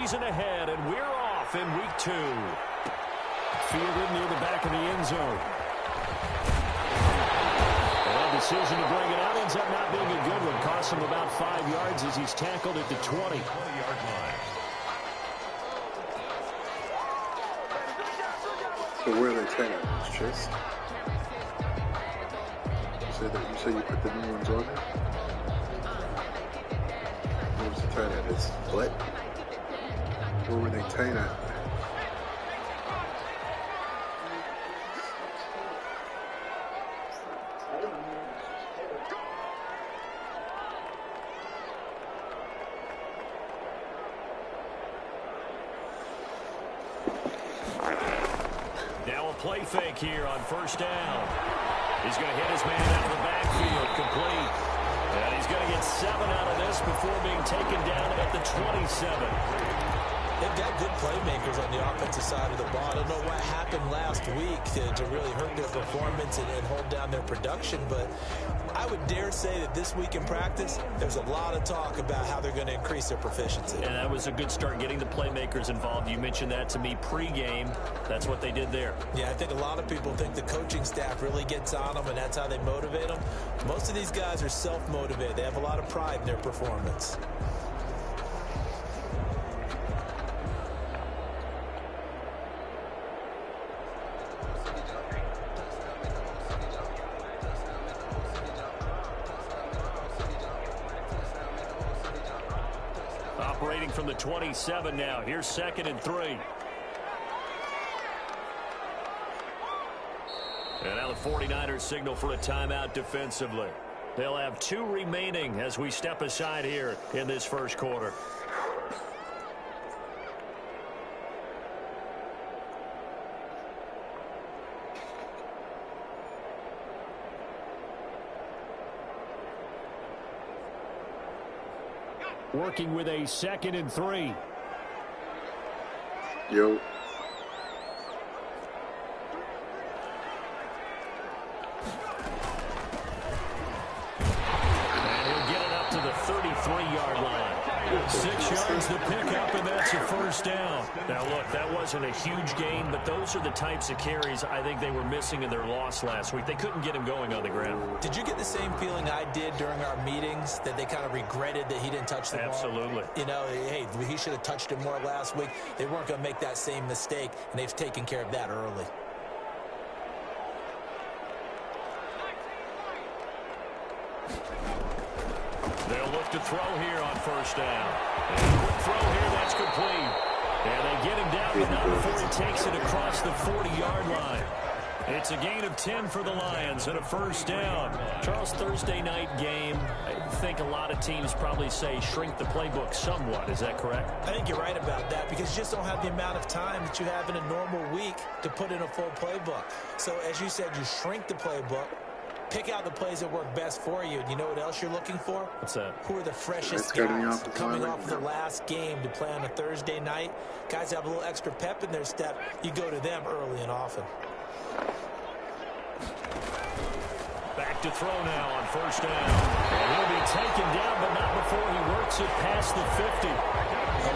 Season ahead, and we're off in week 2. Fielded near the back of the end zone. And decision to bring it out ends up not being a good one. Costs him about 5 yards as he's tackled at the 20-yard line. So where are they taking it? Chest? You say you put the new ones on there? Where was the taint at? His butt? Where were they taint at? Now a play fake here on first down. He's going to hit his man out of the backfield, complete. And he's going to get 7 out of this before being taken down at the 27. They've got good playmakers on the offensive side of the ball. I don't know what happened last week to really hurt their performance and hold down their production, but I would dare say that this week in practice, there's a lot of talk about how they're going to increase their proficiency. And that was a good start, getting the playmakers involved. You mentioned that to me pregame. That's what they did there. Yeah, I think a lot of people think the coaching staff really gets on them, and that's how they motivate them. Most of these guys are self-motivated. They have a lot of pride in their performance. Operating from the 27 now. Here's 2nd and 3. And now the 49ers signal for a timeout defensively. They'll have 2 remaining as we step aside here in this first quarter. Working with a 2nd and 3. Yo. And he'll get it up to the 33-yard line. 6 yards to pick up, and that's a first down. Now, look, that wasn't a huge gain, but those are the types of carries I think they were missing in their loss last week. They couldn't get him going on the ground. Did you get the same feeling I did during our meetings, that they kind of regretted that he didn't touch the ball? Absolutely. You know, hey, he should have touched it more last week. They weren't going to make that same mistake, and they've taken care of that early. They'll look to throw here on first down. And quick throw here, that's complete. And they get him down, but not before he takes it across the 40-yard line. It's a gain of 10 for the Lions and a first down. Charles, Thursday night game, I think a lot of teams probably say shrink the playbook somewhat. Is that correct? I think you're right about that, because you just don't have the amount of time that you have in a normal week to put in a full playbook. So as you said, you shrink the playbook, pick out the plays that work best for you. And you know what else you're looking for? What's that? Who are the freshest guys coming off the last game to play on a Thursday night? Guys have a little extra pep in their step. You go to them early and often. Back to throw now on first down. And he'll be taken down, but not before he works it past the 50.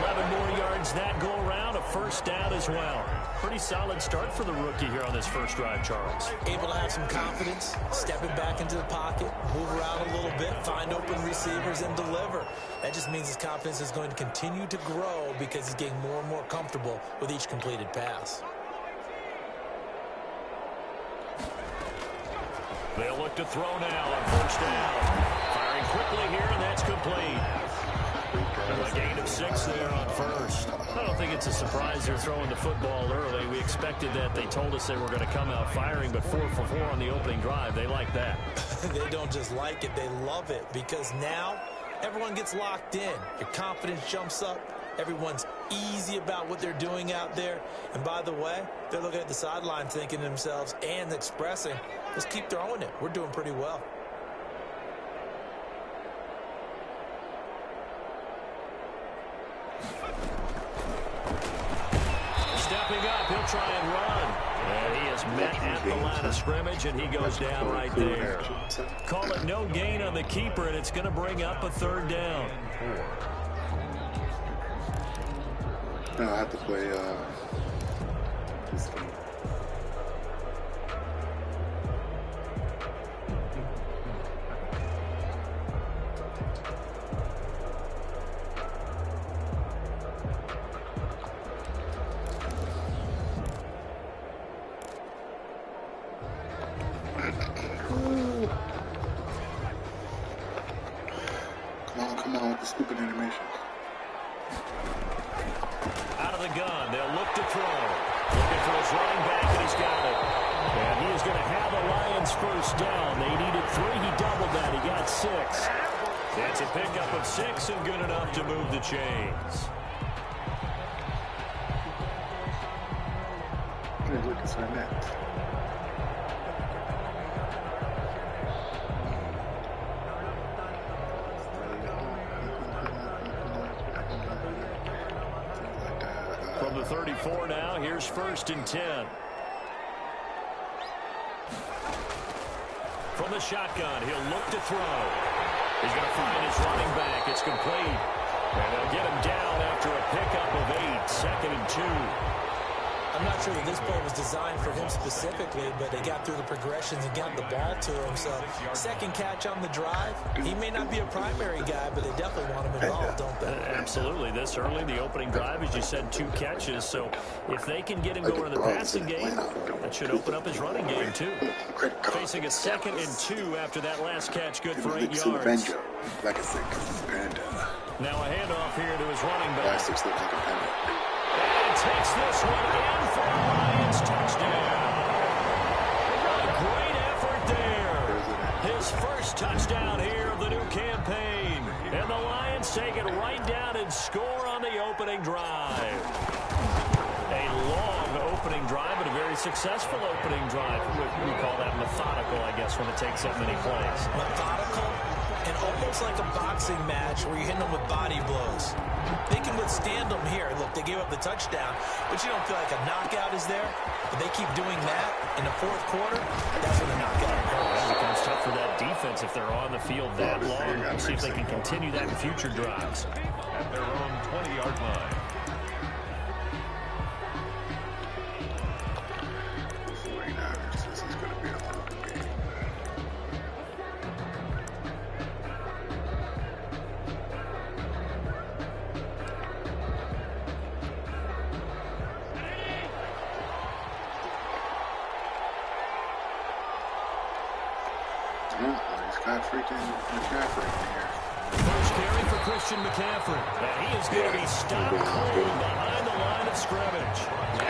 11 more yards that go around, a first down as well. Pretty solid start for the rookie here on this first drive, Charles. Able to have some confidence, stepping back into the pocket, move around a little bit, find open receivers, and deliver. That just means his confidence is going to continue to grow because he's getting more and more comfortable with each completed pass. They'll look to throw now on first down. Firing quickly here, and that's complete. A gain of 6 there on first. I don't think it's a surprise they're throwing the football early. We expected that. They told us they were going to come out firing, but 4 for 4 on the opening drive. They like that. They don't just like it, they love it, because now everyone gets locked in. Your confidence jumps up. Everyone's easy about what they're doing out there. And by the way, they're looking at the sideline thinking to themselves and expressing, let's keep throwing it. We're doing pretty well. Stepping up, he'll try and run. And he is met at the line of scrimmage, and he goes down right there. Call it no gain on the keeper, and it's going to bring up a third down. No, I have to play this game. Come on with the stupid animation. Out of the gun, they'll look to throw. Looking for his running back, and he's got it. And he is going to have the Lions first down. They needed 3. He doubled that. He got 6. It's a pickup of 6 and good enough to move the chains. Hey, look, it's Arnett. From the 34 now, here's 1st and 10. From the shotgun, he'll look to throw. He's going to find his running back. It's complete. And they'll get him down after a pickup of 8, 2nd and 2. I'm not sure that this play was designed for him specifically, but they got through the progressions and got the ball to him. So, second catch on the drive. He may not be a primary guy, but they definitely want him involved, don't they? Absolutely. This early, the opening drive, as you said, 2 catches. So, if they can get him going in the passing game, that should open up his running game, too. Facing a 2nd and 2 after that last catch, good for 8 yards. Like a 6 panda. Now a handoff here to his running back. Last 6 looks like a panda. And takes this one in for a Lions touchdown. A great effort there. His first touchdown here of the new campaign. And the Lions take it right down and score on the opening drive. A long opening drive, but a very successful opening drive. We call that methodical, I guess, when it takes that many plays. Methodical and almost like a boxing match where you're hitting them with body blows. They can withstand them here. Look, they gave up the touchdown, but you don't feel like a knockout is there. But they keep doing that in the 4th quarter, that's when the knockout occurs. It becomes tough for that defense if they're on the field that long. We'll see if they can continue that in future drives. At their own 20-yard line. This is going to be a long game. He's got freaking McCaffrey in here. First carry for Christian McCaffrey. And he is going to be stopped cold behind the line of scrimmage.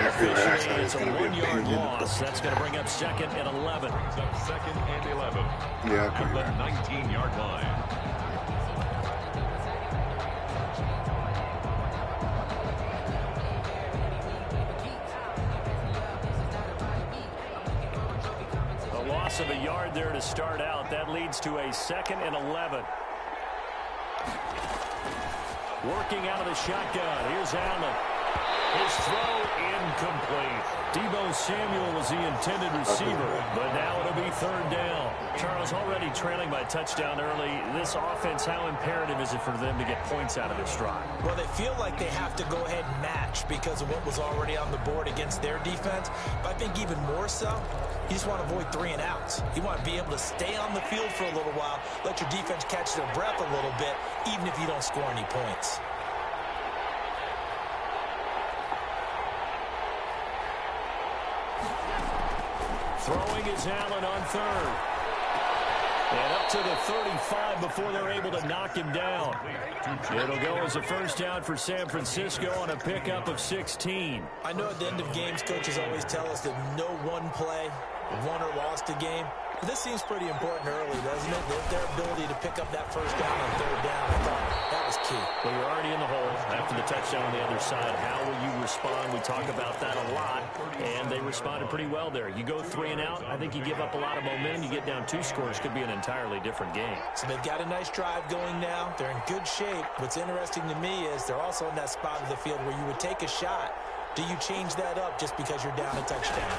Officially, it's a 1-yard loss. That's going to bring up 2nd and 11. 2nd and 11. Yeah, At the 19-yard line. A loss of a yard there to start out. That leads to a 2nd and 11. Working out of the shotgun. Here's Allen. His throw incomplete. Deebo Samuel was the intended receiver, but now it'll be 3rd down. Charles, already trailing by a touchdown early. This offense, how imperative is it for them to get points out of this drive? Well, they feel like they have to go ahead and match because of what was already on the board against their defense. But I think even more so, you just want to avoid 3 and outs. You want to be able to stay on the field for a little while, let your defense catch their breath a little bit, even if you don't score any points. Throwing is Allen on 3rd. And up to the 35 before they're able to knock him down. It'll go as a first down for San Francisco on a pickup of 16. I know at the end of games, coaches always tell us that no one play won or lost a game. But this seems pretty important early, doesn't it? Their ability to pick up that first down on 3rd down, I thought that was key. Well, you're already in the hole after the touchdown on the other side. How will you respond? We talk about that a lot, and they responded pretty well there. You go 3 and out, I think you give up a lot of momentum. You get down 2 scores, could be an entirely different game. So they've got a nice drive going now. They're in good shape. What's interesting to me is they're also in that spot of the field where you would take a shot. Do you change that up just because you're down a touchdown?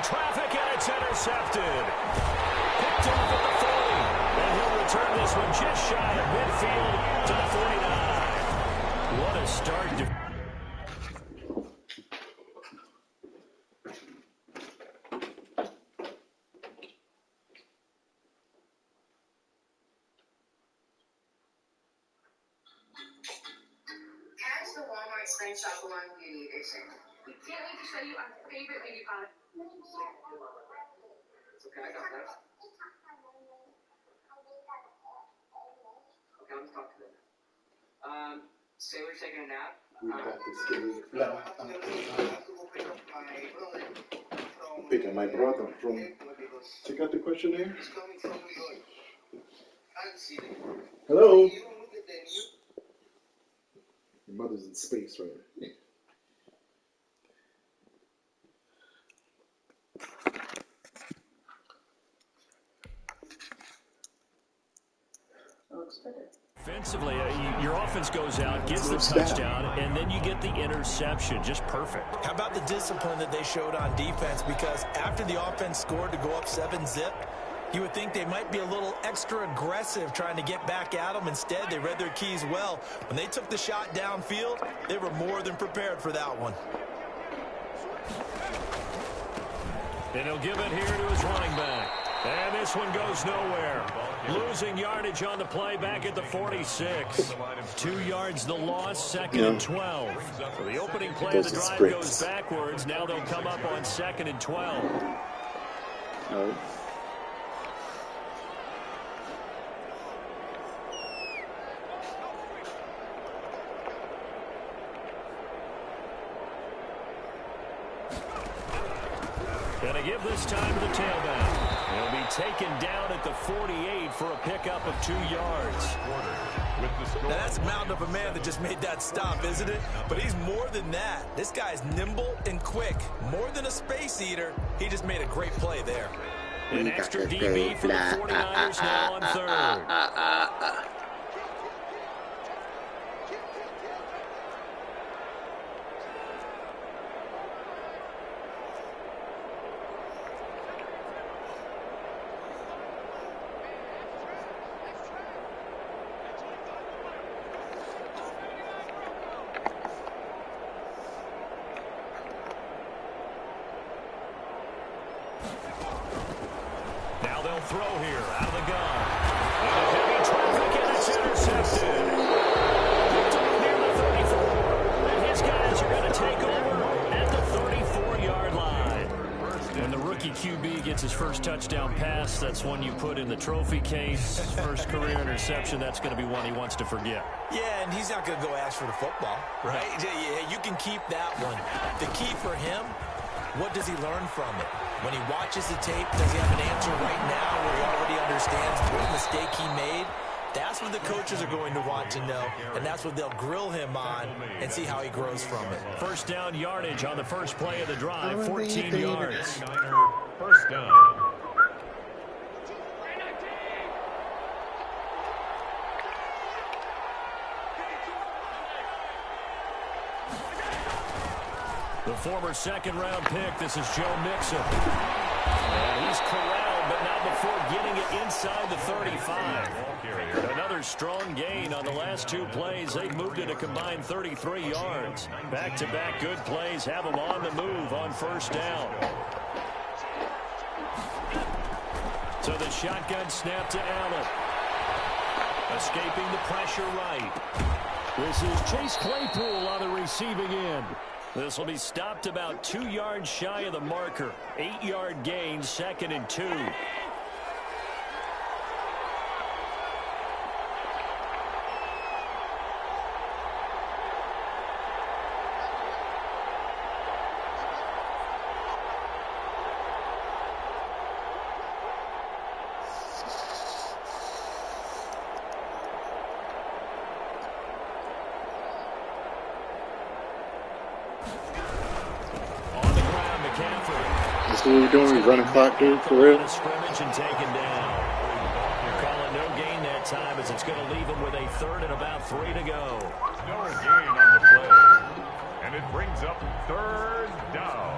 Traffic, and it's intercepted. Picked off at the 40. And he'll return this one just shy of midfield. screenshot the one beauty edition. We can't wait to show you our favorite beauty product. It's okay, I got that. Okay, I'll just talk to them. Sailor's taking a nap. We got this getting flat. Picking my brother from. Check out the questionnaire. Hello. Your mother's in space right now. Offensively, your offense goes out, gets the touchdown, and then you get the interception. Just perfect. How about the discipline that they showed on defense? Because after the offense scored to go up 7-zip, you would think they might be a little extra aggressive trying to get back at them. Instead, they read their keys well. When they took the shot downfield, they were more than prepared for that one. And he'll give it here to his running back. And this one goes nowhere. Losing yardage on the play back at the 46. 2 yards the loss, second and 12. So the opening play of the drive goes backwards. Now they'll come up on second and 12. Oh. Gonna give this time to the tailback. He'll be taken down at the 48 for a pickup of 2 yards. Now that's mountain of a man that just made that stop, isn't it? But he's more than that. This guy's nimble and quick. More than a space eater. He just made a great play there. An extra DB for the 49ers now on third. Now they'll throw here out of the gun. And heavy traffic, and it's intercepted. Picked up near the 34. And his guys are going to take over at the 34-yard line. When the rookie QB gets his first touchdown pass, that's one you put in the trophy case. First career interception, that's going to be one he wants to forget. Yeah, and he's not going to go ask for the football, right? Yeah, you can keep that one. The key for him, what does he learn from it? When he watches the tape, does he have an answer right now where he already understands what mistake he made? That's what the coaches are going to want to know, and that's what they'll grill him on and see how he grows from it. First down yardage on the first play of the drive, 14 yards. First down. The former second-round pick, this is Joe Mixon. And he's corralled, but not before getting it inside the 35. Another strong gain on the last 2 plays. They've moved it a combined 33 yards. Back-to-back good plays have them on the move on first down. So the shotgun snap to Allen. Escaping the pressure right. This is Chase Claypool on the receiving end. This will be stopped about 2 yards shy of the marker. 8-yard gain, second and 2. That's what we're doing. We're running clock, dude, for real. Scrimmage and taken down. You're calling no gain that time as it's going to leave them with a third and about 3 to go. No gain on the play. And it brings up third down.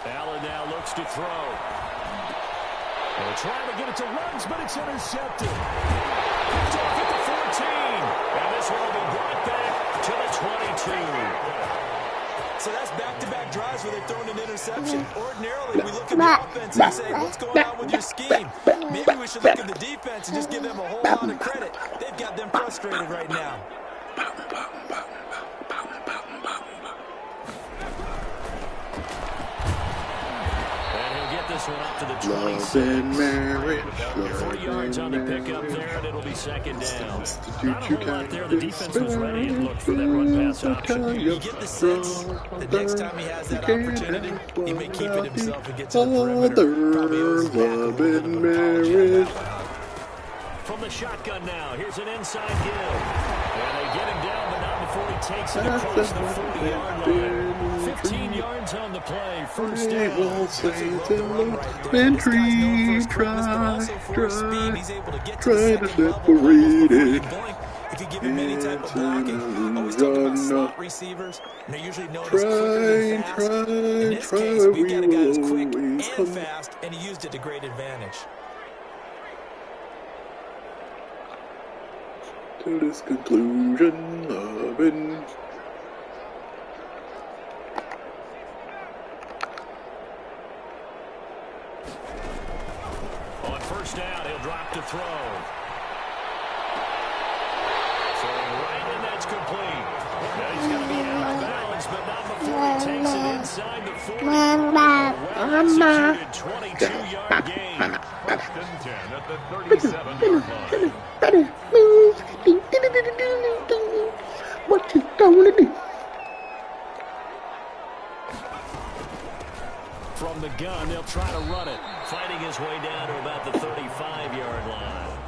Allen now looks to throw. They're trying to get it to Ruggs, but it's intercepted. Picked off at the And this one will be brought back to the 22. So that's back-to-back drives where they've thrown an interception. Ordinarily, we look at the offense and say, what's going on with your scheme? Maybe we should look at the defense and just give them a whole lot of credit. They've got them frustrated right now. This one up to the 26. 40 yards on the pickup there, and it'll be second down. Not a whole lot there. The defense was ready and looked for that run-pass option. You get the sense the next time he has that opportunity, he may keep it himself and get to the perimeter. Probably owes back a little bit of apology. From the shotgun now, here's an inside give. And they get him down, but not before he takes it across the 40-yard line. 15 yards on the play, first down. Elementary, try to separate it. If you give him any type of blocking, always talk about slot receivers, and they're usually known as quick and fast. In this case, we've got a guy who's quick and fast, and he used it to great advantage. To this conclusion, loving. On first down, he'll drop to throw. Throwing right, and that's complete. Now he's going to be out of bounds, but not before he takes it inside the 40. Well-executed 22-yard gain. First and 10 at the 37-yard line. What you gonna do? From the gun, they'll try to run it, fighting his way down to about the 35-yard line.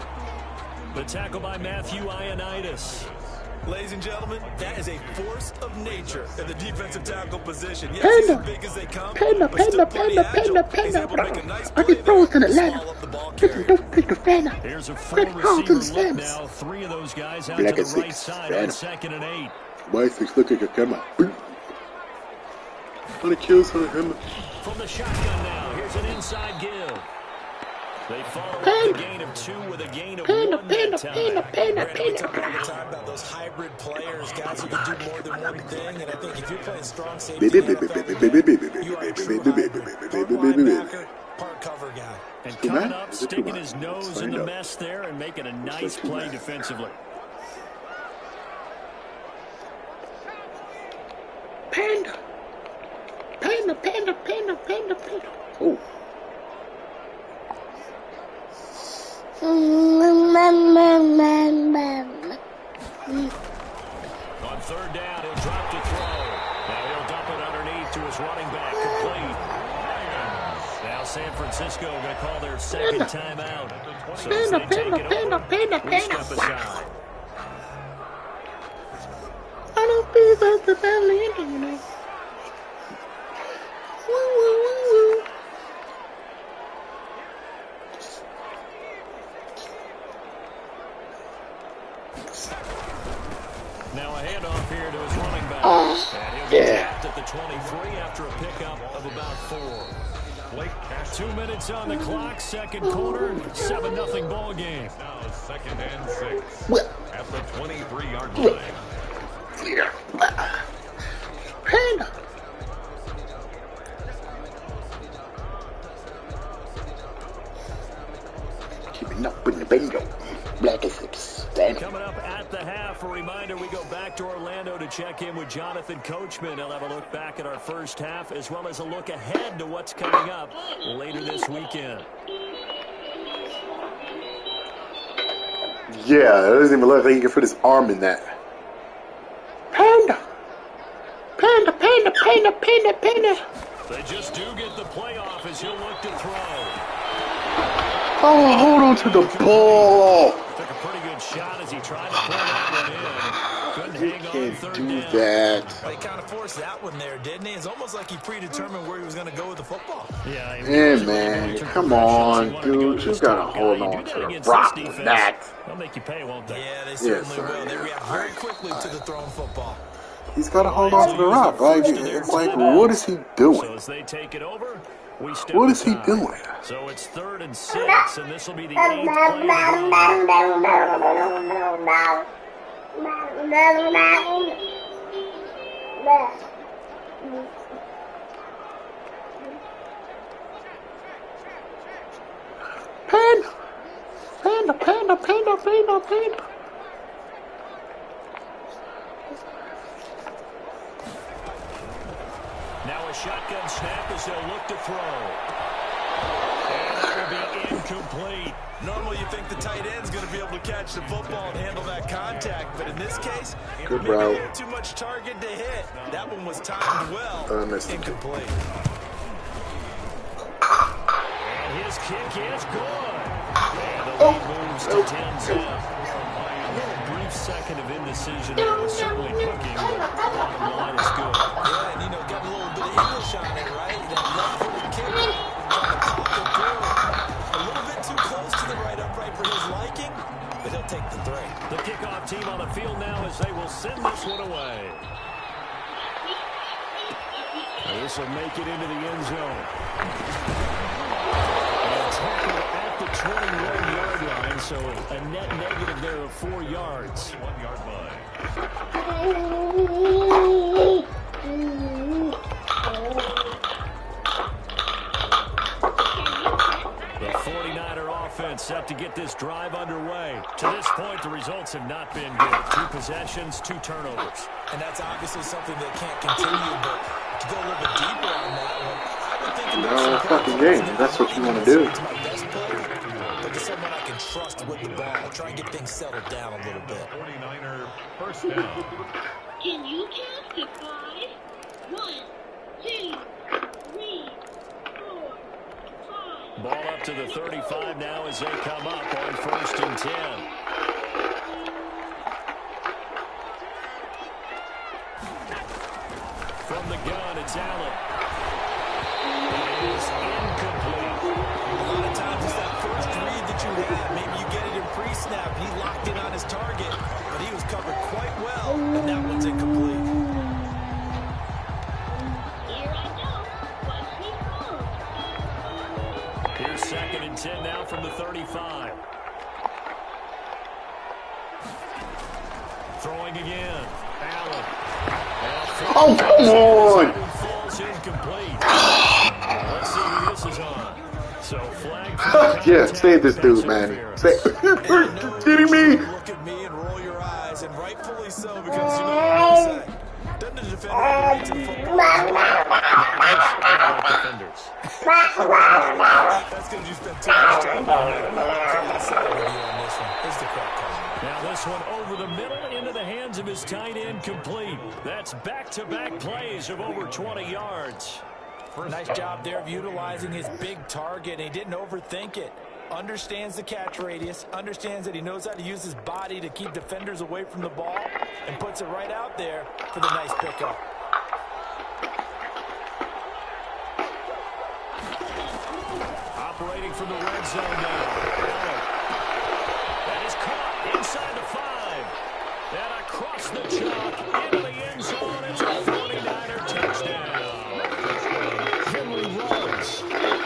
The tackle by Matthew Ioannidis. Ladies and gentlemen, that is a force of nature in the defensive tackle position. Yes, he's as big as they come, but still pretty agile. He's able to make a nice play there and swallow up the ball carrier. Here's a four-receiver look now. Three of those guys out to the right side on 2nd and 8. Why is this looking like a camera? Want to kill some of him? From the shotgun now, here's an inside give. They follow up the gain of 2 with a gain of 1 that time. We talk all the time about those hybrid players, guys who can do more than one thing, and I think if you're playing strong safety, you are a true hybrid. Part linebacker, part cover guy. And coming up, sticking his nose in the mess there and making a nice play defensively. Panda. Oh. On third down, he'll drop to throw. Now he'll dump it underneath to his running back, complete. Now San Francisco going to call their second timeout. So as they take it over, we step aside. I don't feel like the family ending, you know. Now a handoff here to his running back. And he'll get tapped at the 23 after a pickup of about 4. 2 minutes on the clock, second quarter, 7-0 ball game. Now 2nd and 6 at the 23-yard line. Panda. Keeping up in the bingo. Black is Coming up at the half, a reminder, we go back to Orlando to check in with Jonathan Coachman. He'll have a look back at our first half as well as a look ahead to what's coming up later this weekend. Yeah, it doesn't even look like he can fit his arm in that. Panda. They just do get the playoff as he'll look to throw. Oh, hold on to the ball. Took a pretty good shot as he tried to pull that one in. Couldn't hang on third down. That. Well, he kind of forced that one there, didn't he? It's almost like he predetermined where he was going to go with the football. Yeah, hey, man, come on, dude. You got to hold on to the rock with that. They'll make you pay, won't they? Yeah, they certainly will. They react very quickly to the thrown football. He's got to hold on to the rock. Like, what is he doing? So as they take it over, We step What is he aside. doing? So it's 3rd and 6, and this will be the 8th play of the game. Panda. Now a shotgun snap as they'll look to throw. And that will be incomplete. Normally you think the tight end's going to be able to catch the football and handle that contact, but in this case, Good maybe a route. little too much target to hit. That one was timed well. Incomplete. And his kick is good. And the lead moves to 10-10. A little brief second of indecision there was certainly cooking, but bottom line is good. Yeah, and you know, got a little bit of English on it, right? That left-footed kick, trying to pop it through. A little bit too close to the right upright for his liking, but he'll take the 3. The kickoff team on the field now as they will send this one away. And this will make it into the end zone. And tackled at the 21-yard line, so a net negative there of 4 yards. 1-yard line. The 49er offense set to get this drive underway. To this point, the results have not been good. 2 possessions, 2 turnovers. And that's obviously something that can't continue, but to go a little bit deeper on that one, I would think about some fucking game. That's what you want to do. my best play, but just someone I can trust with the ball. Try and get things settled down a little bit. 49er first down. Can you count to 5? 1, 2, 3, 4, 5. Ball up to the 35 now as they come up on 1st and 10. From the gun, it's Allen. It is incomplete. A lot of times it's that first read that you have. Maybe you get it in pre-snap. He locked in on his target, but he was covered quite well, and that one's incomplete. Here I go. Watch me go. Here's 2nd and 10 now from the 35. Throwing again. Allen. Oh, come on! Falls incomplete. Let's see who this is on. So flag. Yeah, save this dude, man. Are you kidding me? Look at me and roll your eyes, and rightfully so, because you know what I'm going to say. Doesn't the defender have the rights in football? Defenders. That's because you spent too much time on it. I'll side with you on this one. Here's the crack call. Now this one over the middle into the hands of his tight end, complete. That's back-to-back plays of over 20 yards. Nice job there of utilizing his big target. He didn't overthink it. Understands the catch radius, understands that he knows how to use his body to keep defenders away from the ball, and puts it right out there for the nice pickup. Operating from the red zone now. That is caught inside the 5. And across the chalk into the end zone. It's a 49er touchdown. Henry Ruggs,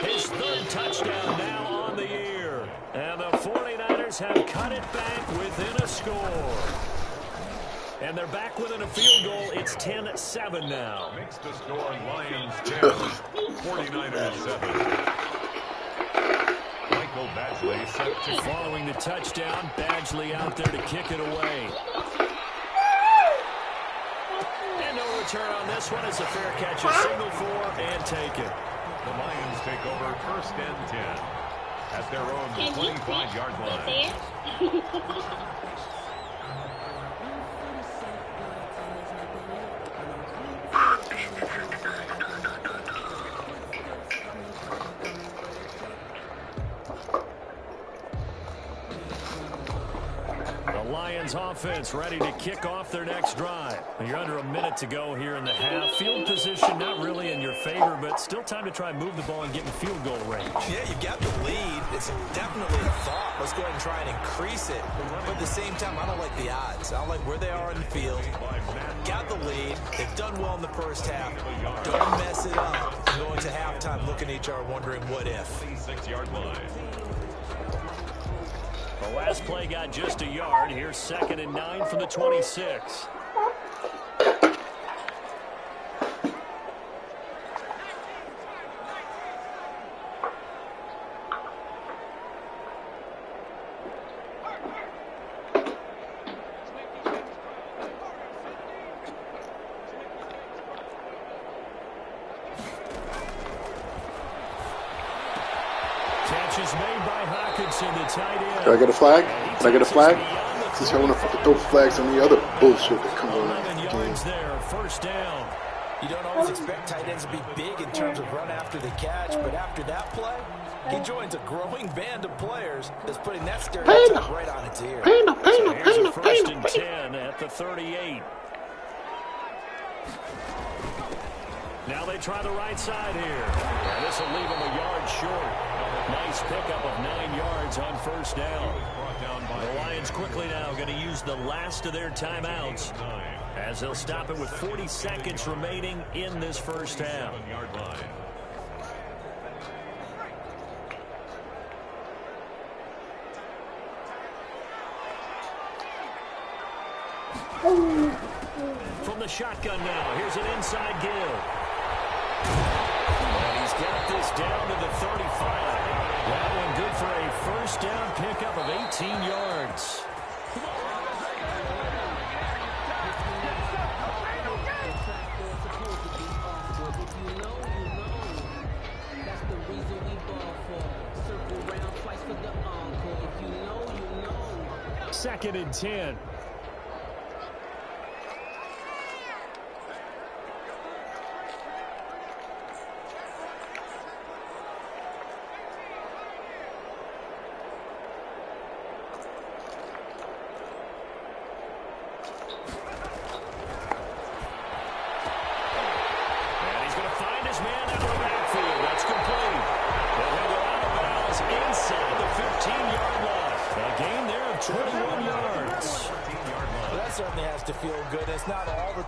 his 3rd touchdown now on the year. And the 49ers have cut it back within a score. And they're back within a field goal. It's 10-7 now. Makes the score Lions 10, 49ers 7. Michael Badgley set to Following the touchdown, Badgley out there to kick it away. And no return on this one. It's a fair catch, a single for, and take it. The Lions take over 1st and 10 at their own 25-yard line. Lions offense ready to kick off their next drive. You're under a minute to go here in the half. Field position not really in your favor, but still time to try and move the ball and get in field goal range. Yeah, you got the lead. It's definitely a thought. Let's go ahead and try and increase it. But at the same time, I don't like the odds. I don't like where they are in the field. Got the lead. They've done well in the first half. Don't mess it up. and going to halftime looking at each other wondering what if. 26-yard line. The last play got just a yard. Here's 2nd and 9 from the 26. Catch is made by Hawkinson, the tight end. Can I get a flag? Can I get a flag? Since I want to fucking throw flags on the other bullshit that comes on 11 the yards game. there, 1st down. You don't always expect tight ends to be big in terms of run after the catch, but after that play, he joins a growing band of players that's putting that stereotype right on its ear. So here's a 1st and 10 at the 38. Now they try the right side here. And this will leave them a yard short. Nice pickup of 9 yards on 1st down. The Lions quickly now going to use the last of their timeouts as they'll stop it with 40 seconds remaining in this 1st half. From the shotgun now, here's an inside give. And he's got this down to the 35. That one good for a 1st down pickup of 18 yards. Second and 10.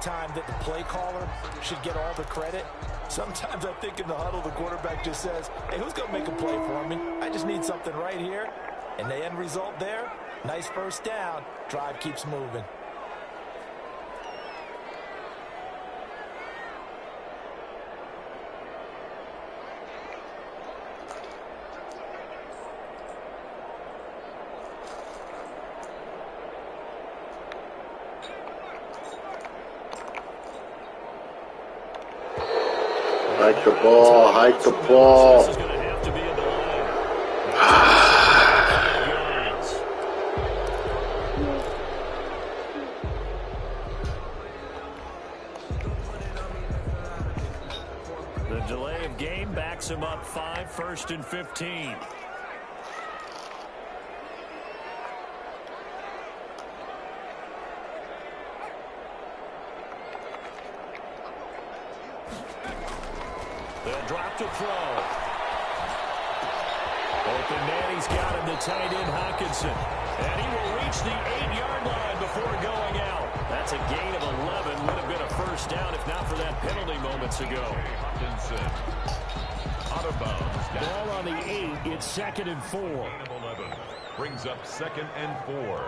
Time that the play caller should get all the credit. Sometimes I think in the huddle the quarterback just says, hey, who's going to make a play for me? I just need something right here. And the end result there, nice 1st down. Drive keeps moving. Hike the ball, hike the ball. This is going to have to be in the line. The delay of game backs him up 5, 1st and 15. They'll drop to throw. Open man, he's got him, the tight end Hawkinson. And he will reach the 8-yard line before going out. That's a gain of 11. Would have been a 1st down if not for that penalty moments ago. Hawkinson. Out of bounds. Ball on the 8. It's 2nd and 4. 11. Brings up 2nd and 4.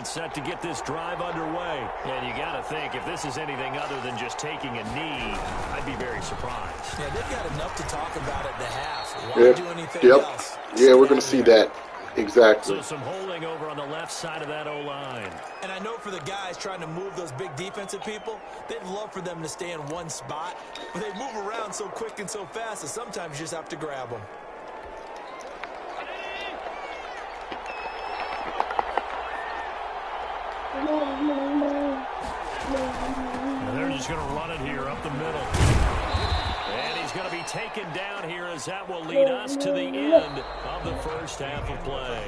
Set to get this drive underway. And you got to think, if this is anything other than just taking a knee, I'd be very surprised. Yeah, they've got enough to talk about at the half. Why do anything else? Yeah, we're going to see that. Exactly. So some holding over on the left side of that O-line. And I know for the guys trying to move those big defensive people, they'd love for them to stay in one spot, but they move around so quick and so fast that sometimes you just have to grab them. And they're just going to run it here up the middle. And he's going to be taken down here as that will lead us to the end of the first half of play.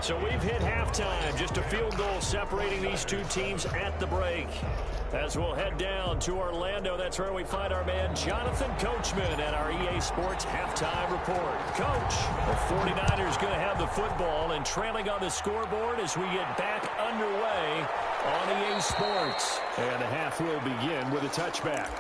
So we've hit halftime, just a field goal separating these two teams at the break. As we'll head down to Orlando, that's where we find our man Jonathan Coachman at our EA Sports Halftime Report. Coach, the 49ers going to have the football and trailing on the scoreboard as we get back underway on EA Sports. And the half will begin with a touchback.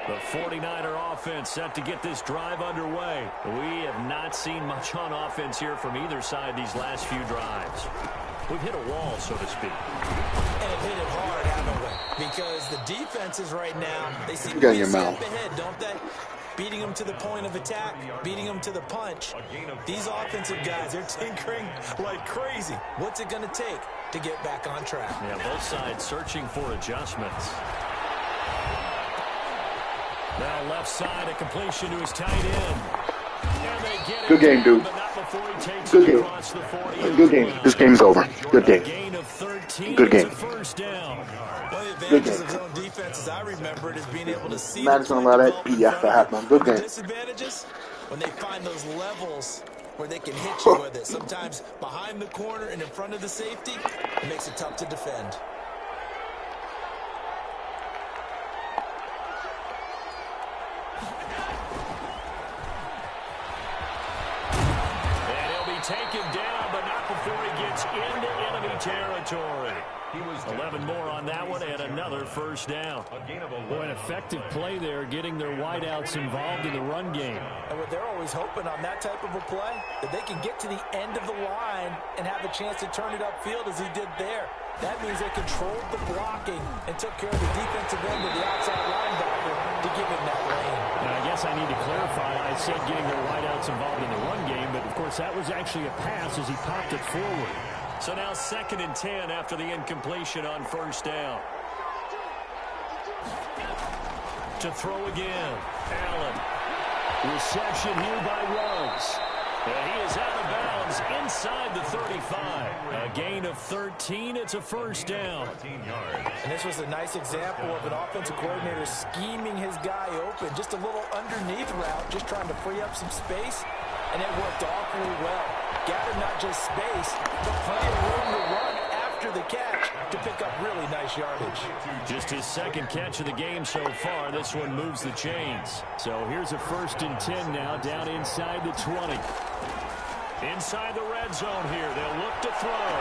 The 49er offense set to get this drive underway. We have not seen much on offense here from either side these last few drives. We've hit a wall, so to speak. And have hit it hard, haven't we? Because the defenses right now, they seem to Get in be your a step mouth. ahead, don't they? Beating them to the point of attack, beating them to the punch. These offensive guys, they're tinkering like crazy. What's it going to take to get back on track? Yeah, both sides searching for adjustments. Now left side, a completion to his tight end. And they get Good game, dude. but not before he takes Good it game. across the 40. Good game. This game's over. Good A game. gain of 13. Good game. It's a first down. One of the Good advantages game. of zone defense, as I remember it, is being able to see Madison the allowed play that develop in PF to front of happen. you. Good The game. disadvantages, when they find those levels where they can hit you with it. Sometimes behind the corner and in front of the safety, it makes it tough to defend. Taken down, but not before he gets into enemy territory. 11 more on that one and another first down. Boy, an effective play there, getting their wideouts involved in the run game. And what they're always hoping on that type of a play, that they can get to the end of the line and have a chance to turn it upfield as he did there. That means they controlled the blocking and took care of the defensive end of the outside linebacker to give him that lane. And I guess I need to clarify, I said getting their wideouts involved in the run game, but of course that was actually a pass as he popped it forward. So now 2nd and 10 after the incompletion on first down. To throw again, Allen. Reception here by Ruggs. And he is out of bounds inside the 35. A gain of 13. It's a first down. And this was a nice example of an offensive coordinator scheming his guy open. Just a little underneath route, just trying to free up some space. And it worked awfully well. Gathered not just space, but plenty of room to run after the catch to pick up really nice yardage. Just his 2nd catch of the game so far. This one moves the chains. So here's a 1st and 10 now, down inside the 20. Inside the red zone here. They'll look to throw.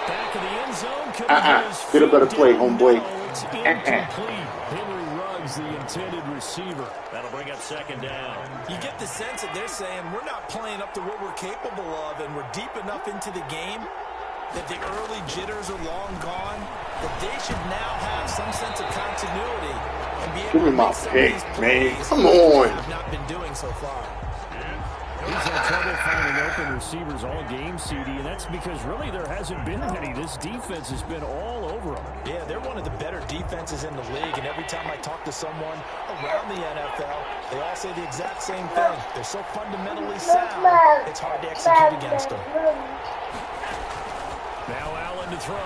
Back of the end zone. Get a better play, homeboy. It's incomplete. Henry Ruggs, the intended receiver. That'll bring up 2nd down. You get the sense that they're saying we're not playing up to what we're capable of, and we're deep enough into the game that the early jitters are long gone, that they should now have some sense of continuity and be Give able me to my make some of these pick, man. plays Come that they on. have not been doing so far. He's had trouble finding open receivers all game, CD, and that's because really there hasn't been many. This defense has been all over them. Yeah, they're one of the better defenses in the league, and every time I talk to someone around the NFL, they all say the exact same thing. They're so fundamentally sound, it's hard to execute against them. Now Allen to throw.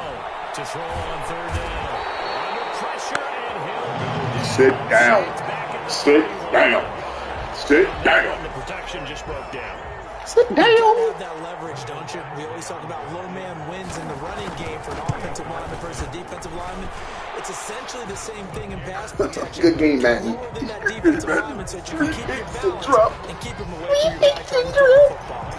To throw on 3rd down. Under pressure, and he'll go Sit down. Sit down. Sit down. The protection just broke down. Sit You down. have that leverage, don't you? We always talk about low man wins in the running game for an offensive lineman versus a defensive lineman. It's essentially the same thing in pass protection. Good game, man. Lower than that defensive lineman so that you can keep your balance and keep him away from your guy trying to throw the football.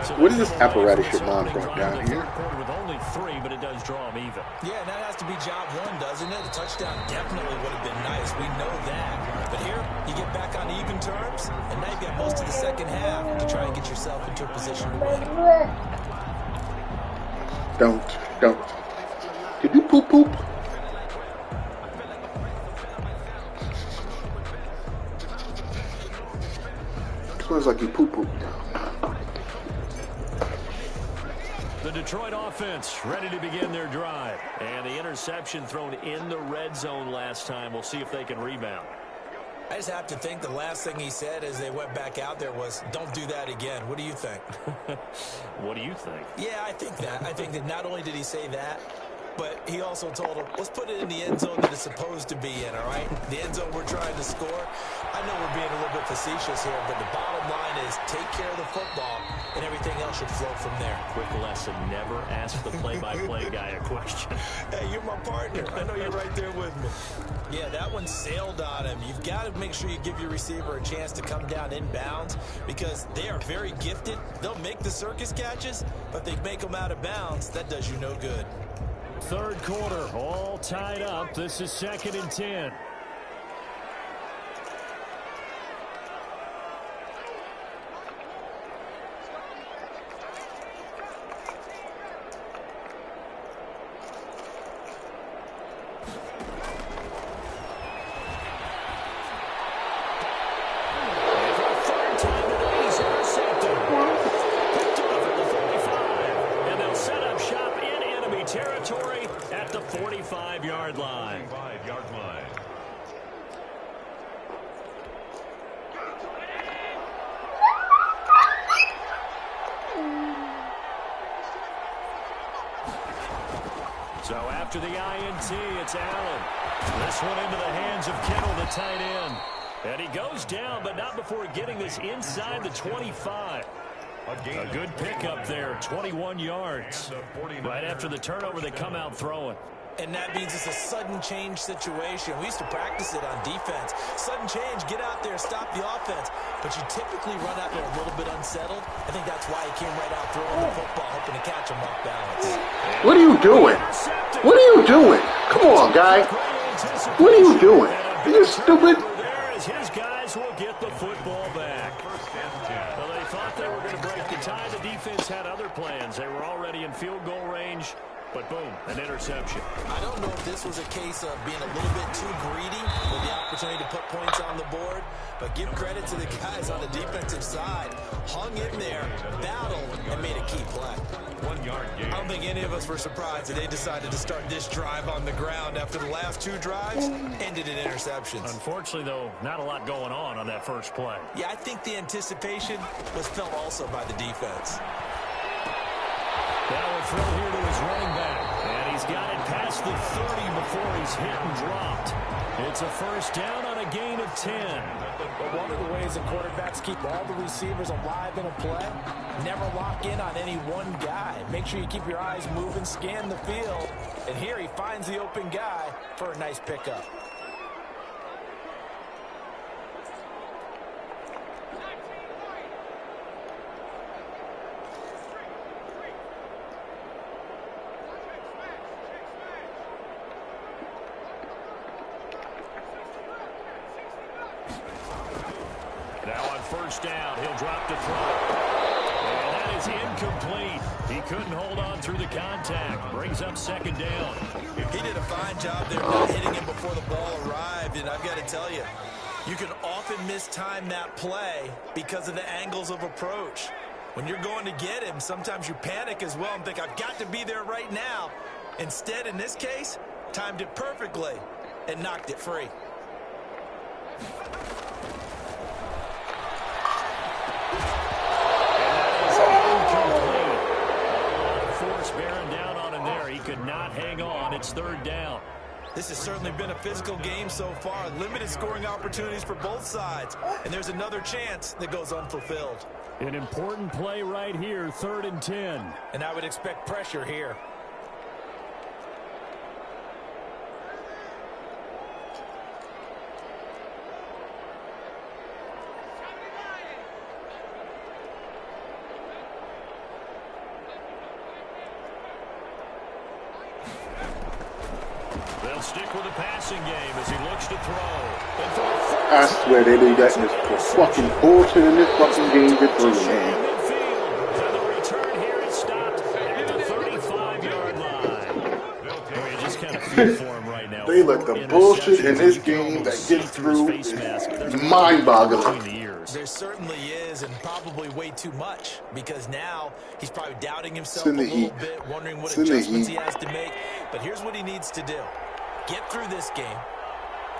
So What is this they'll come away apparatus from your mom this brought opening down drive in the here? 3rd quarter with only 3, but it does draw them even. Yeah, and that has to be job one, doesn't it? The touchdown definitely would have been nice. We know that. But here, you get back on even terms, and now you've got most of the second half to try and get yourself into a position to win. Don't. Did you poop? Smells like you poop. The Detroit offense ready to begin their drive. And the interception thrown in the red zone last time. We'll see if they can rebound. I just have to think the last thing he said as they went back out there was, don't do that again. What do you think? What do you think? Yeah, I think that. I think that not only did he say that, but he also told him, let's put it in the end zone that it's supposed to be in, all right? The end zone we're trying to score. I know we're being a little bit facetious here, but the bottom line is take care of the football, and everything else should flow from there. Quick lesson, never ask the play-by-play guy a question. Hey, you're my partner. I know you're right there with me. Yeah, that one sailed on him. You've got to make sure you give your receiver a chance to come down inbounds because they are very gifted. They'll make the circus catches, but they make them out of bounds. That does you no good. Third quarter, all tied up. This is 2nd and 10. Territory at the 45-yard line. So after the INT, it's Allen. This one into the hands of Kittle, the tight end. And he goes down, but not before getting this inside the 25. A good pickup there, 21 yards. Right after the turnover, they come out throwing. And that means it's a sudden change situation. We used to practice it on defense. Sudden change, get out there, stop the offense. But you typically run out there a little bit unsettled. I think that's why he came right out throwing the football, hoping to catch him off balance. What are you doing? What are you doing? Come on, guy. What are you doing? Are you stupid? There as his guys will get the football back. Well, they thought they were going to break the tie. The defense had other plans. They were already in field goal range. But boom, an interception. I don't know if this was a case of being a little bit too greedy with the opportunity to put points on the board, but give credit to the guys on the defensive side. Hung in there, battled, and made a key play. 1 yard gain. I don't think any of us were surprised that they decided to start this drive on the ground after the last 2 drives ended in interceptions. Unfortunately, though, not a lot going on that first play. Yeah, I think the anticipation was felt also by the defense. Now a throw here to his running back. And he's got it past the 30 before he's hit and dropped. It's a first down on a gain of 10. But one of the ways that quarterbacks keep all the receivers alive in a play, never lock in on any one guy. Make sure you keep your eyes moving, scan the field. And here he finds the open guy for a nice pickup. First down, he'll drop to throw. And that is incomplete. He couldn't hold on through the contact. Brings up second down. He did a fine job there not hitting him before the ball arrived. And I've got to tell you, you can often mistime that play because of the angles of approach. When you're going to get him, sometimes you panic as well and think, I've got to be there right now. Instead, in this case, timed it perfectly and knocked it free. Bearing down on him there. He could not hang on. It's third down. This has certainly been a physical game so far. Limited scoring opportunities for both sides. And there's another chance that goes unfulfilled. An important play right here, 3rd and 10. And I would expect pressure here. They'll stick with the passing game as he looks to throw. I swear they do that in this fucking bullshit in this fucking game to throw, man. And the return here is stopped at the 35-yard line. Well, you just kind of feel for him right now. They let the bullshit in this game that gets through is mind-boggling. There certainly is, and probably way too much, because now he's probably doubting himself a little bit, wondering what adjustments he has to make. But here's what he needs to do. Get through this game,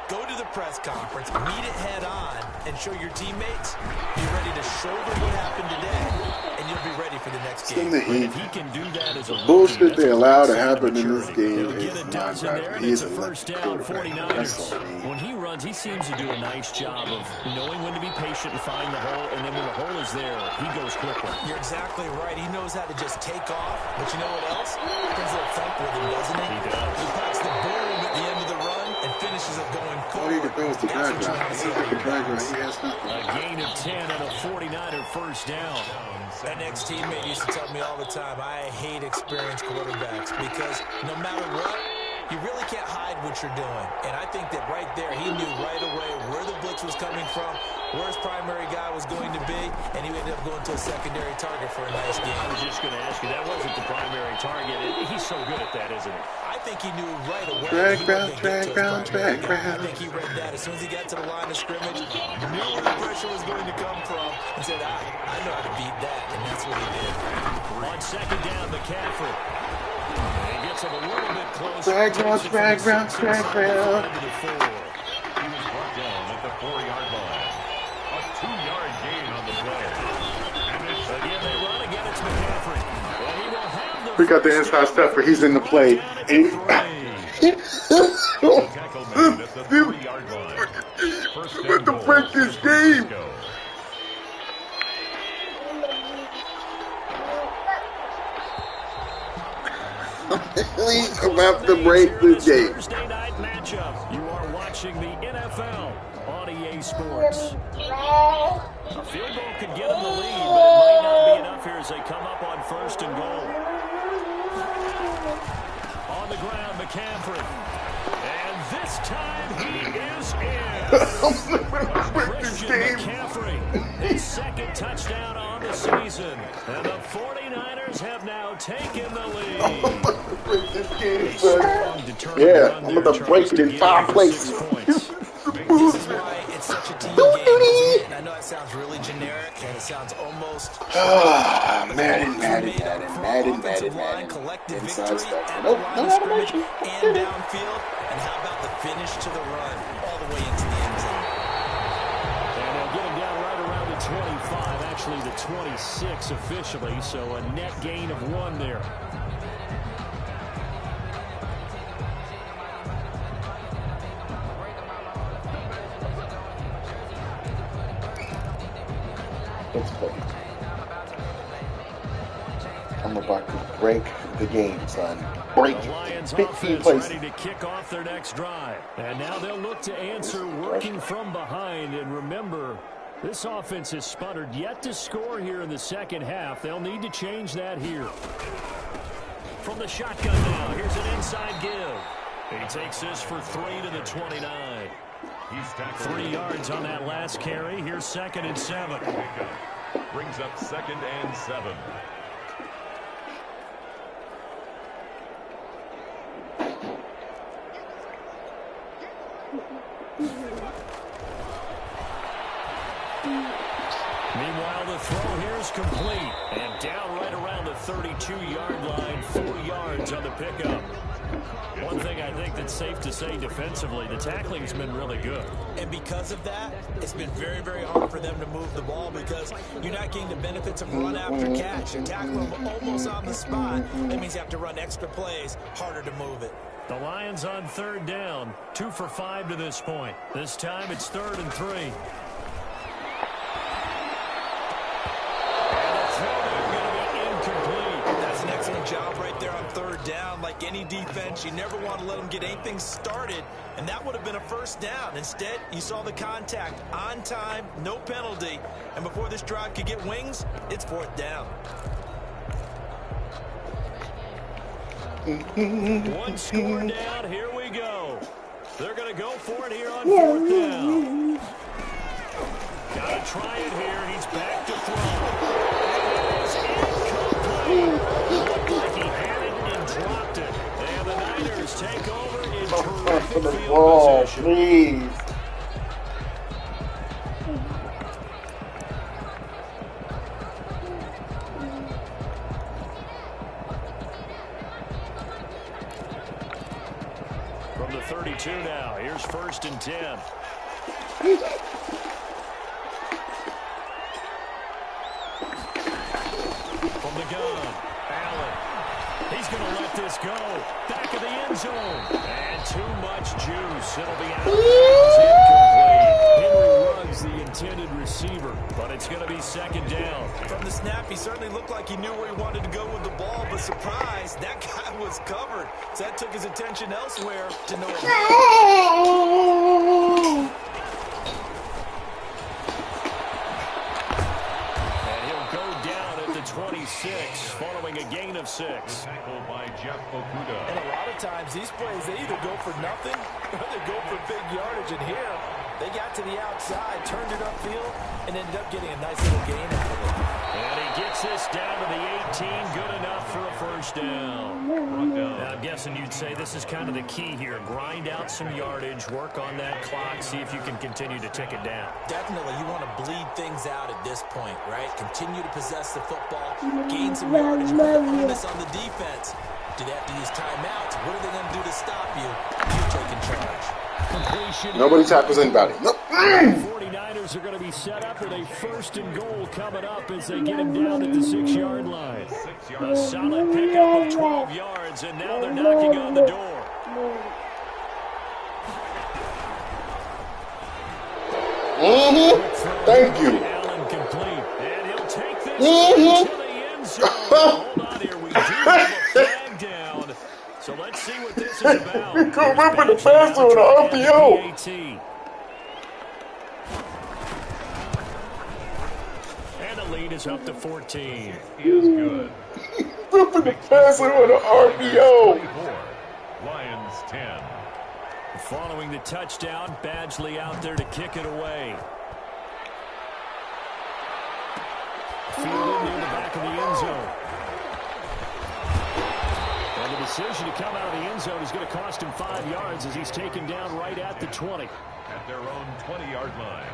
go to the press conference, meet it head on, and show your teammates you're ready to shoulder what happened today, and you'll be ready for the next game. If he can do that as a bullshit they allow to happen in this game is mind-boggling. He is a first down, 49ers. When he runs, he seems to do a nice job of knowing when to be patient and find the hole, and then when the hole is there, he goes quickly. You're exactly right. He knows how to just take off, but you know what else? Brings a little thump with him, doesn't he? He does. He packs the boom at the end of the run and finishes it going all he forward. depends the drag route. He has nothing. A gain of 10 and a 49er first down. That next teammate used to tell me all the time, I hate experienced quarterbacks because no matter what, you really can't hide what you're doing. And I think that right there, he knew right away where the blitz was coming from, where his primary guy was going to be, and he ended up going to a secondary target for a nice game. I was just going to ask you, that wasn't the primary target. He's so good at that, isn't he? I think he knew right away. Drag round. I think he read that as soon as he got to the line of scrimmage, knew where the pressure was going to come from, and said, I know how to beat that, and that's what he did. On second down, McCaffrey. He gets him a little bit closer. Drag round. He was brought down at the 4-yard line. A 2-yard gain on the play. Again, they run again. It's McCaffrey. And he will have the We got the inside step where he's in the play. What the frick this game? He's about to break the game. Thursday night matchup. You are watching the NFL on EA Sports. A field goal could get them the lead, but it might not be enough here as they come up on first and goal. On the ground, McCaffrey. And this time he is in. Christian McCaffrey, his second touchdown on the season. And the 49ers have now taken the lead. Yeah, I'm going to break it in 5 places. This is why it's such a team game. And I know it sounds really generic and it sounds almost Madden. collective Inside victory stuff. at Nope, the line of no scrimmage emotion. and downfield. And how about the finish to the run all the way into the end zone? And they'll get him down right around the 25, actually the 26 officially, so a net gain of 1 there. Let's play. I'm about to break the game, son. Break The Lions 15 offense places. ready to kick off their next drive. And now they'll look to answer working from behind. And remember, this offense has sputtered yet to score here in the second half. They'll need to change that here. From the shotgun now, here's an inside give. He takes this for 3 to the 29. 3 yards on that last carry. Here's 2nd and 7. Brings up 2nd and 7. Meanwhile, the throw here is complete. And down right around the 32-yard line, 4 yards on the pickup. One thing I think that's safe to say defensively, the tackling's been really good. And because of that, it's been very, very hard for them to move the ball because you're not getting the benefits of run after catch. You're tackling them almost on the spot. That means you have to run extra plays, harder to move it. The Lions on 3rd down, 2 for 5 to this point. This time it's 3rd and 3. Job right there on 3rd down. Like any defense, you never want to let them get anything started, and that would have been a first down. Instead, you saw the contact on time, no penalty, and before this drive could get wings, it's 4th down. One score down. Here we go. They're going to go for it here on fourth down. Got to try it here. He's back to throw. And it is incomplete. Looked like he had it and dropped it. And the Niners take over in terrific field position. Please. From the 32 now, here's 1st and 10. From the gun, Allen. He's going to let this go. Back of the end zone. And too much juice. It'll be out of bounds, incomplete. Henry Ruggs, the intended receiver, but it's going to be 2nd down. From the snap, he certainly looked like he knew where he wanted to go with the ball, but surprise, that guy was covered. So that took his attention elsewhere to no And he'll go down at the 26, following a gain of 6. Tackled by Jeff Okuda. And a lot of times, these plays, they either go for nothing or they go for big yardage. And here, they got to the outside, turned it upfield, and ended up getting a nice little gain out of it. And he gets this down to the 18, good enough for a 1st down. Now, I'm guessing you'd say this is kind of the key here. Grind out some yardage, work on that clock, see if you can continue to tick it down. Definitely, you want to bleed things out at this point, right? Continue to possess the football, gain some yardage, put the onus on the defense. Do they have to use timeouts? What are they going to do to stop you? You're taking charge. Completion. Nobody tackles anybody. Nope. 49ers are going to be set up with a 1st and goal coming up as they get him down at the 6-yard line. A solid pickup of 12 yards, and now they're knocking on the door. Thank you. Allen complete, and he'll take this to the end zone. Hold on here, we do have a flag down. So let's see what this is about. He come up with the pass on the RPO. And the lead is up to 14. He is good. Up with the pass on the RPO. 24. Lions 10. Following the touchdown, Badgley out there to kick it away. Fielded near the back of the end zone. And the decision to come out of the end zone is going to cost him 5 yards as he's taken down right at the 20. At their own 20-yard line.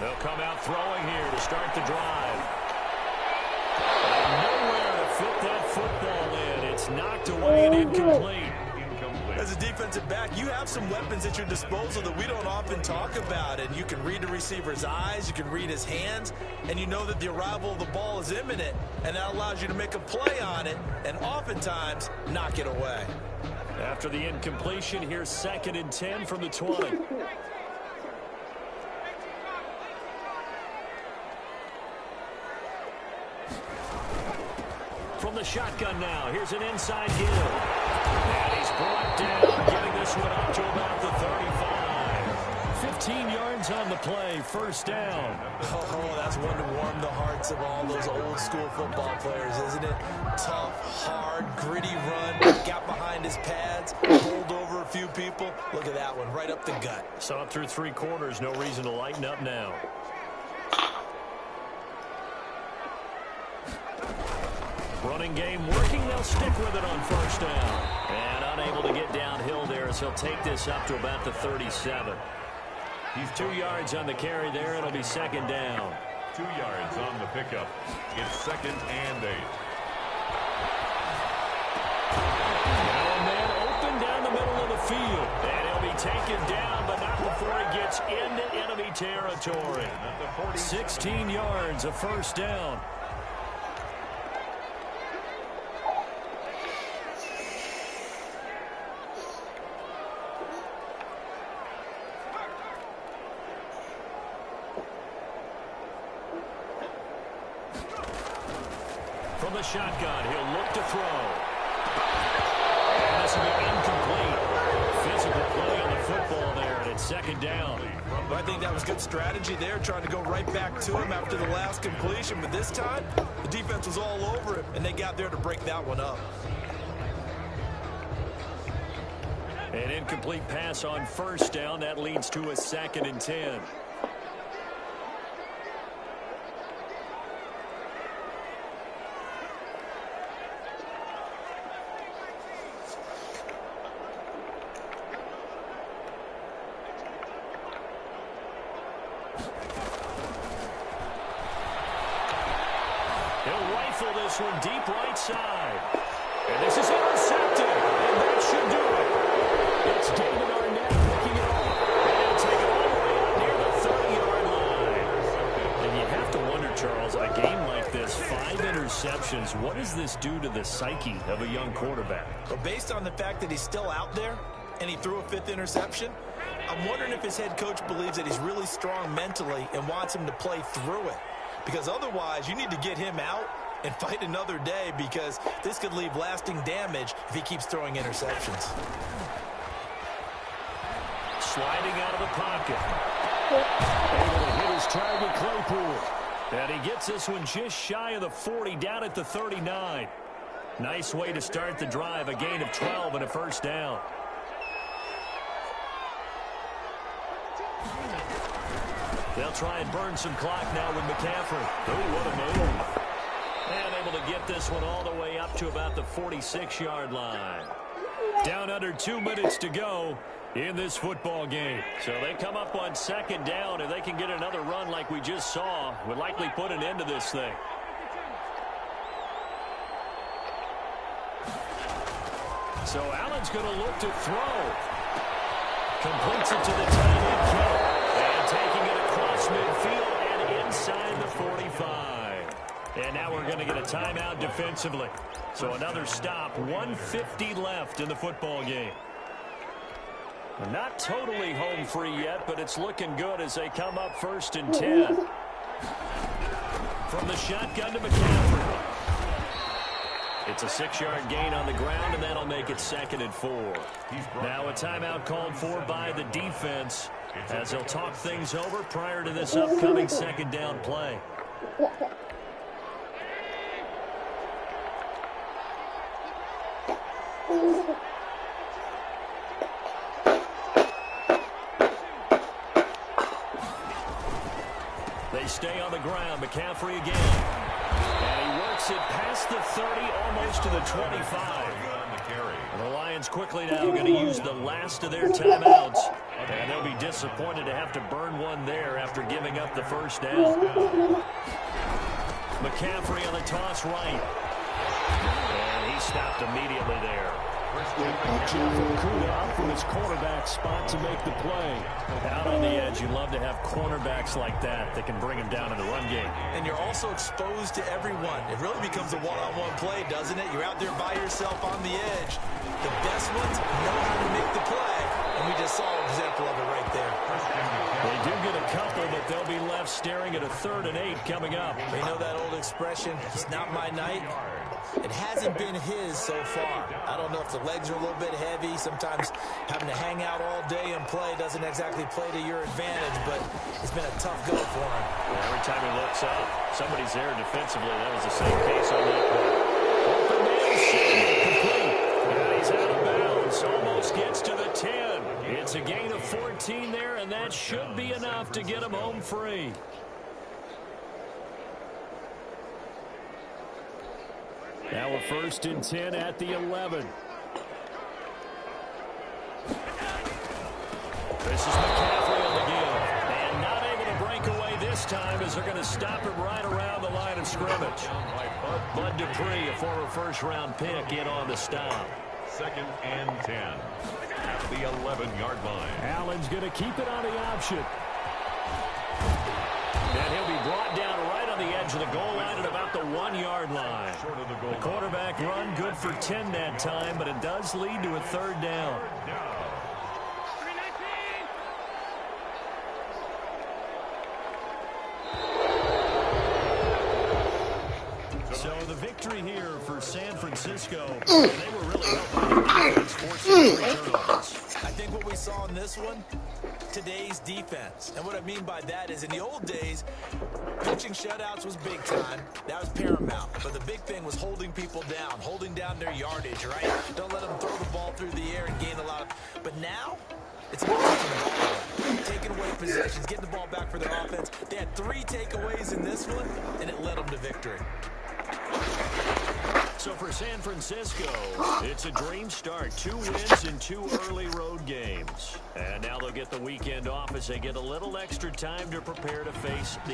They'll come out throwing here to start the drive. And nowhere to fit that football in. It's knocked away and incomplete. As a defensive back, you have some weapons at your disposal that we don't often talk about. And you can read the receiver's eyes, you can read his hands, and you know that the arrival of the ball is imminent. And that allows you to make a play on it and oftentimes knock it away. After the incompletion, here's 2nd and 10 from the 20. From the shotgun now, here's an inside give. And he's brought down, getting this one up to about the 35. 15 yards on the play, 1st down. Oh, that's one to warm the hearts of all those old school football players, isn't it? Tough, hard, gritty run, got behind his pads, pulled over a few people. Look at that one, right up the gut. Saw it through 3 quarters, no reason to lighten up now. Running game working, they'll stick with it on 1st down. And unable to get downhill there as he'll take this up to about the 37. He's 2 yards on the carry there. It'll be 2nd down. 2 yards on the pickup. It's 2nd and 8. Now a man open down the middle of the field. And he'll be taken down, but not before he gets into enemy territory. 16 yards, a 1st down. From the shotgun, he'll look to throw. And this will be incomplete. play on the football there, and it's second down. Well, I think that was good strategy there, trying to go right back to him after the last completion. But this time, the defense was all over him, and they got there to break that one up. An incomplete pass on first down. That leads to a 2nd and 10. He'll rifle this one deep right side. And this is intercepted. And that should do it. It's David Arnett picking it off. And take it all the way out near the 30-yard line. And you have to wonder, Charles, in a game like this, 5 interceptions, what does this do to the psyche of a young quarterback? But based on the fact that he's still out there and he threw a 5th interception, I'm wondering if his head coach believes that he's really strong mentally and wants him to play through it. Because otherwise, you need to get him out and fight another day, because this could leave lasting damage if he keeps throwing interceptions. Sliding out of the pocket. Able to hit his target, Claypool. And he gets this one just shy of the 40, down at the 39. Nice way to start the drive, a gain of 12 and a first down. They'll try and burn some clock now with McCaffrey. Oh, what a move. And able to get this one all the way up to about the 46-yard line. Down under 2 minutes to go in this football game. So they come up on 2nd down. If they can get another run like we just saw, would likely put an end to this thing. So Allen's going to look to throw. Completes it to the tight end, Kittle. And taking it across midfield and inside the 45. And now we're going to get a timeout defensively. So another stop, 1:50 left in the football game. Not totally home free yet, but it's looking good as they come up 1st and 10. From the shotgun to McCaffrey. It's a 6-yard gain on the ground, and that'll make it 2nd and 4. Now a timeout called for by the defense as they'll talk things over prior to this upcoming 2nd down play. They stay on the ground. McCaffrey again. And he works it past the 30, almost to the 25. And the Lions quickly now going to use the last of their timeouts. And they'll be disappointed to have to burn one there after giving up the first down. McCaffrey on the toss right. And he stopped immediately there. Action from Kuda up from his cornerback spot to make the play. Out on the edge, you love to have cornerbacks like that that can bring him down in the run game. And you're also exposed to everyone. It really becomes a one-on-one play, doesn't it? You're out there by yourself on the edge. The best ones know how to make the play, and we just saw an example of it right there. They do get a couple, but they'll be left staring at a 3rd and 8 coming up. You know that old expression, it's not my night? It hasn't been his so far. I don't know if the legs are a little bit heavy. Sometimes having to hang out all day and play doesn't exactly play to your advantage, but it's been a tough go for him. Every time he looks up, somebody's there defensively. That was the same case on that play. Open man, complete. And he's out of bounds. Almost gets to the 10. It's a gain of 14 there, and that should be enough to get him home free. Now a 1st and 10 at the 11. This is McCaffrey on the give. And not able to break away this time as they're going to stop him right around the line of scrimmage. Bud Dupree, a former first-round pick, in on the stop. 2nd and 10 at the 11-yard line. Allen's going to keep it on the option. And he'll be brought down right on the edge of the goal line at about the 1-yard line. The quarterback run good for 10 that time, but it does lead to a 3rd down. So the victory here for San Francisco, and they were really helping the defense forcing 3 turnovers. I think what we saw in this one, today's defense. And what I mean by that is in the old days, pitching shutouts was big time. That was paramount. But the big thing was holding people down, holding down their yardage, right? Don't let them throw the ball through the air and gain a lot of... But now, it's about taking the ball away. Taking away possessions, getting the ball back for their offense. They had 3 takeaways in this one, and it led them to victory. So for San Francisco, it's a dream start. 2 wins in 2 early road games. And now they'll get the weekend off as they get a little extra time to prepare to face the